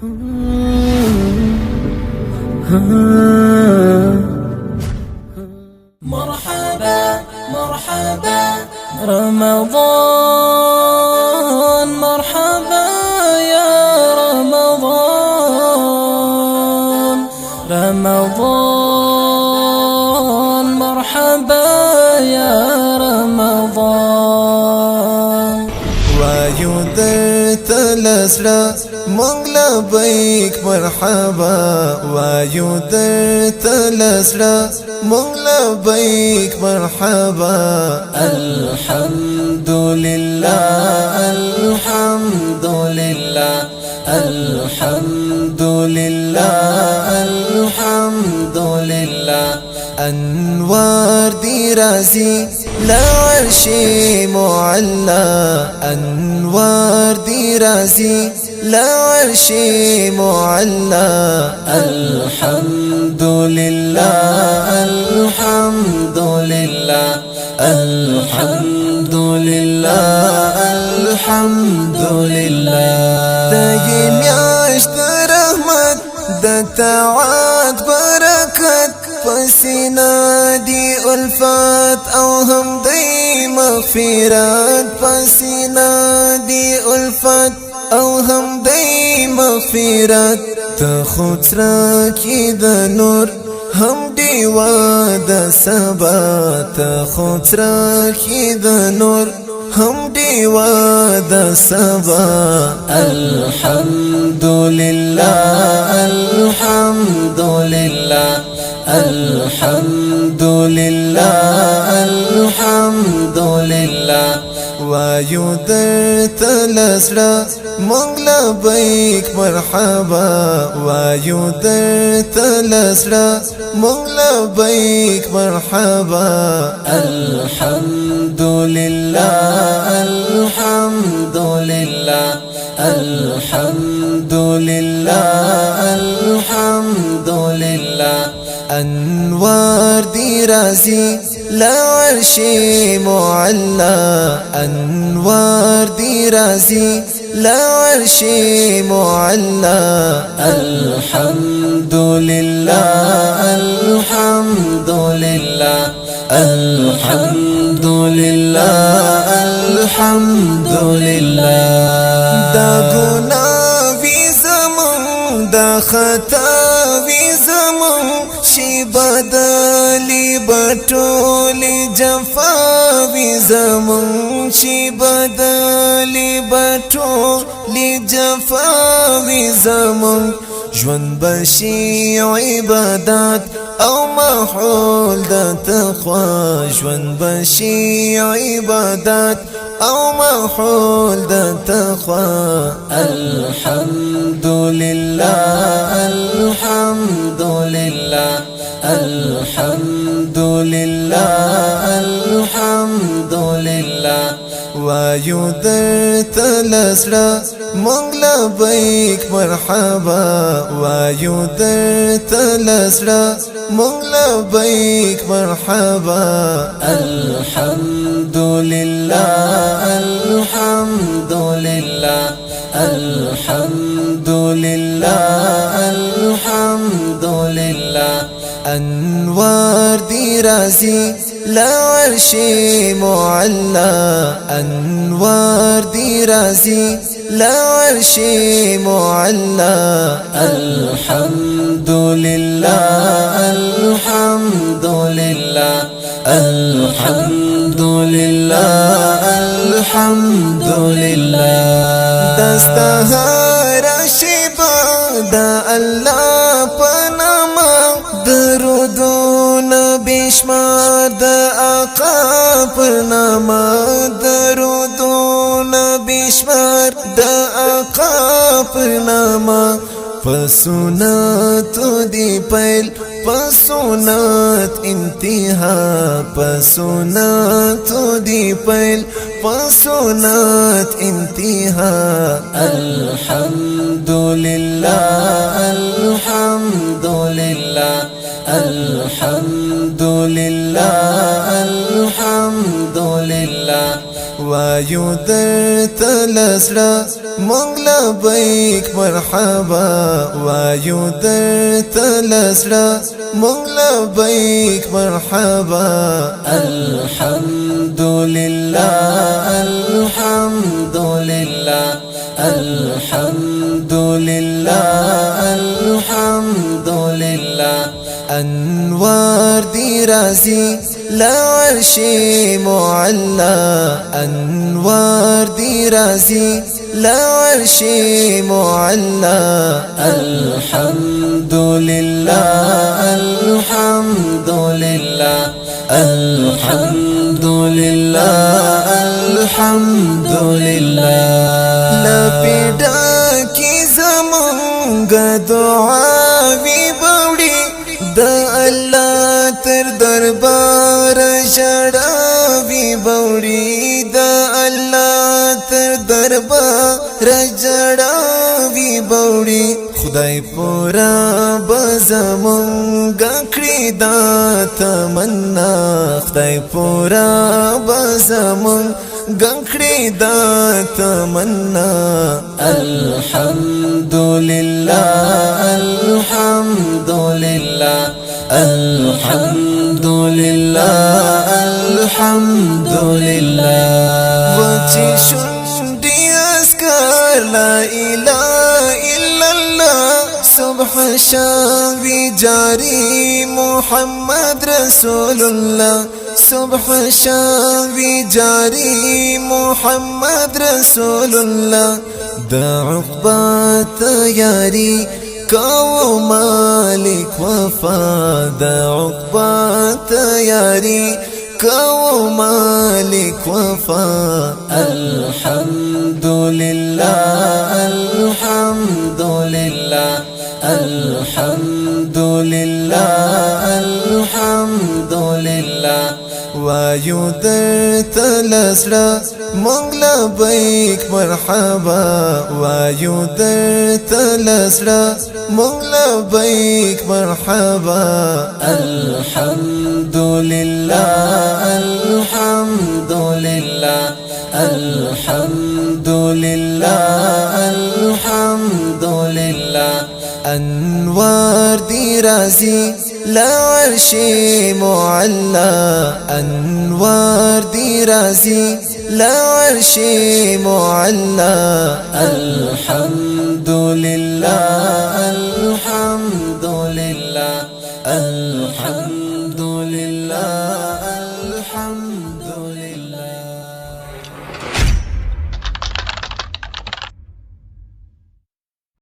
مرحبا مرحبا رمضان، مرحبا يا رمضان، رمضان مرحبا يا رمضان. وایو درته لزړه مونږ لبیک مرحبا، وایو درته لزړه مونږ لبیک مرحبا. الحمدلله الحمدلله الحمدلله الحمدلله. انوار دی رازی لعرش معلا، انوار دی رازی لعرش معلا. الحمدلله الحمدلله الحمدلله الحمدلله. دای میاشت رحمت د طاعت برکت، پسینا دی الفت او هم دی مغفرت، پسینا دی الفت او هم دی مغفرت. ته خود سره کی د نور هم دیوا د سبا، ته خود سره کی د نور هم دیوا د سبا. الحمدلله الحمدلله الحمدلله الحمدلله. وایو درته لزړه مونږ لبیک مرحبا، وایو درته لزړه مونږ لبیک مرحبا. الحمدلله الحمدلله الحمدلله الحمدلله. انوار دی رازی لعرش معلا، انوار دی رازی لعرش معلا. الحمدلله الحمدلله الحمدلله الحمدلله. دا گناه وی زمون، دا خطا وی زمون، شی بدلی بټولی جفا وی زمون، شی بدلی بټولی جفا وی زمون. ژوند بشی عبادت او محول د تقوا، ژوند بشی عبادت او محول د تقوا. الحمدلله الحمدلله الحمدلله الحمدلله. وایو درته لزړه مونږ لبیک مرحبا، وایو درته لزړه مونږ لبیک مرحبا. الحمدلله الحمدلله الحمدلله الحمدلله. انوار دی رازی لعرش معلا، انوار دی رازی لعرش معلا. الحمدلله الحمدلله الحمدلله الحمدلله. دستهار شیبا دا الله پناما، درودون بشمار دا آقا پرناما، درودون بشمار دا آقا پرناما. پسونات دی پیل پسونات انتہا، پسونات دی پیل پسونات انتہا. الحمدلله الحمدلله الحمدلله الحمدلله. وایو درته لزړه مونږ لبیک مرحبا وایو درته لزړه مونږ لبیک مرحبا الحمدلله الحمدلله الحمدلله الحمدلله انوار دی رازی لعرش معلا انوار دی رازی لعرش معلا الحمدلله الحمدلله الحمدلله الحمدلله لپیدا کی زمونږ دعاوی بوړي د الله تر دربار ژړاوی بوړي د الله تر دربار ژړاوی بوړي خدای پورا بزمونږ کړی دا تمنا خدای پورا بزمونږ گنکڑی دا تمنا الحمدلله الحمدلله الحمدلله الحمدلله وچی شنڈی اسکر لا الہ الا اللہ صبح شاوی جاری محمد رسول اللہ صبح شاوی جاری محمد رسول اللہ دا عقبہ تیاری کاو مالک وفا دا عقبہ تیاری کاو مالک وفا الحمدلله الحمدلله الحمدلله الحمدلله وایو درته لزړه مونږ لبیک مرحبا وایو درته لزړه مونږ لبیک مرحبا الحمدلله الحمدلله الحمدلله الحمدلله انوار دی رازی لعرش معلا انوار دی رازی لعرش معلا الحمدلله